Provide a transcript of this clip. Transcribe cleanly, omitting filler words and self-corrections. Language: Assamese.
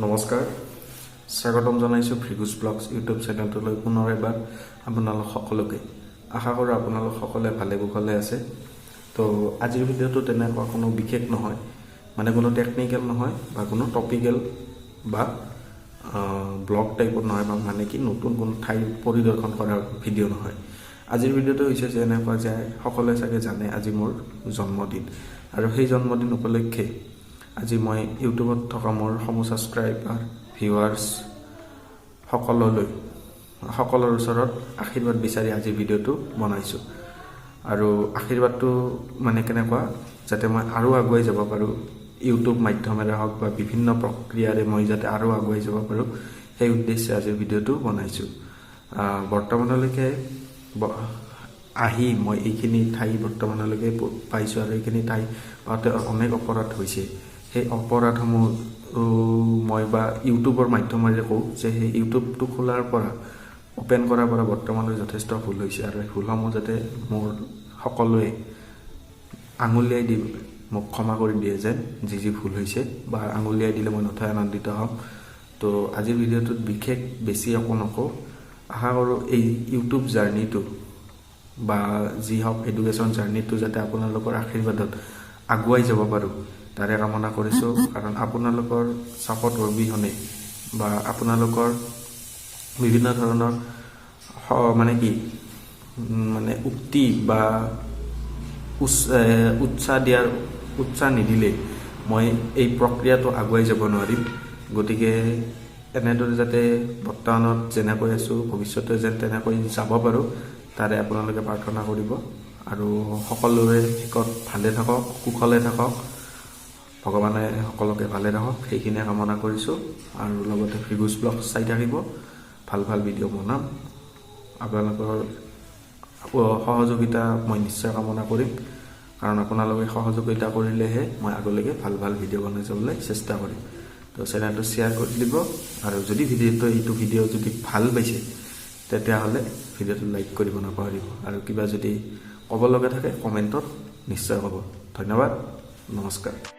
নমস্কাৰ স্বাগতম জনাইছো ভিগুজ ব্লগছ ইউটিউব চেনেলটোলৈ পুনৰ এবাৰ আপোনালোক সকলোকে আশা কৰোঁ আপোনালোক সকলোৱে ভালে কুশলে আছে। তো আজিৰ ভিডিঅ'টো তেনেকুৱা কোনো বিশেষ নহয়, মানে কোনো টেকনিক্যাল নহয় বা কোনো টপিক্যাল বা ব্লগ টাইপৰ নহয়, বা মানে কি নতুন কোনো ঠাই পৰিদৰ্শন কৰাৰ ভিডিঅ' নহয়। আজিৰ ভিডিঅ'টো হৈছে যে এনেকুৱা যে সকলোৱে চাগে জানে আজি মোৰ জন্মদিন, আৰু সেই জন্মদিন উপলক্ষে আজি মই ইউটিউবত থকা মোৰ ছাবস্ক্ৰাইবাৰ ভিউৱাৰ্ছ সকলৰ ওচৰত আশীৰ্বাদ বিচাৰি আজি ভিডিঅ'টো বনাইছোঁ। আৰু আশীৰ্বাদটো মানে কেনেকুৱা, যাতে মই আৰু আগুৱাই যাব পাৰোঁ, ইউটিউব মাধ্যমেৰে হওক বা বিভিন্ন প্ৰক্ৰিয়াৰে মই যাতে আৰু আগুৱাই যাব পাৰোঁ, সেই উদ্দেশ্যে আজিৰ ভিডিঅ'টো বনাইছোঁ। বৰ্তমানলৈকে আহি মই এইখিনি ঠাই বৰ্তমানলৈকে পাইছোঁ, আৰু এইখিনি ঠাই পাওঁতে অনেক অপৰাধ হৈছে। সেই অপৰাধসমূহ মই বা ইউটিউবৰ মাধ্যমেৰে কওঁ যে সেই ইউটিউবটো খোলাৰ পৰা অ'পেন কৰাৰ পৰা বৰ্তমানলৈ যথেষ্ট ভুল হৈছে, আৰু সেই ভুলসমূহ যাতে মোৰ সকলোৱে আঙুলিয়াই দি মোক ক্ষমা কৰি দিয়ে যেন, যি ভুল হৈছে, বা আঙুলিয়াই দিলে মই নথৈ আনন্দিত হ'ম। তো আজিৰ ভিডিঅ'টোত বিশেষ বেছি একো নকওঁ। আশা কৰোঁ এই ইউটিউব জাৰ্ণিটো বা যি হওক এডুকেশ্যন জাৰ্ণিটো যাতে আপোনালোকৰ আশীৰ্বাদত আগুৱাই যাব পাৰোঁ, তাৰে কামনা কৰিছোঁ। কাৰণ আপোনালোকৰ ছাপোৰ্ট অবিহনে বা আপোনালোকৰ বিভিন্ন ধৰণৰ মানে কি মানে উক্তি বা উৎসাহ নিদিলে মই এই প্ৰক্ৰিয়াটো আগুৱাই যাব নোৱাৰিম। গতিকে এনেদৰে যাতে বৰ্তমানত যেনেকৈ আছোঁ ভৱিষ্যতে যেন তেনেকৈ যাব পাৰোঁ, তাৰে আপোনালোকে প্ৰাৰ্থনা কৰিব। আৰু সকলোৰে শেষত ভালে থাকক, কুশলে থাকক, ভগৱানে সকলোকে ভালে ৰাখক, সেইখিনিয়ে কামনা কৰিছোঁ। আৰু লগতে ভিগুজ ব্লগ চাই থাকিব, ভাল ভিডিঅ' বনাম। আপোনালোকৰ সহযোগিতা মই নিশ্চয় কামনা কৰিম, কাৰণ আপোনালোকে সহযোগিতা কৰিলেহে মই আগলৈকে ভাল ভিডিঅ' বনাই যাবলৈ চেষ্টা কৰিম। তো চেনেলটো শ্বেয়াৰ কৰি দিব, আৰু যদি এইটো ভিডিঅ' যদি ভাল পাইছে তেতিয়াহ'লে ভিডিঅ'টো লাইক কৰিব নাপাহৰিব, আৰু কিবা যদি ক'ব লগা থাকে কমেণ্টত নিশ্চয় ক'ব। ধন্যবাদ, নমস্কাৰ।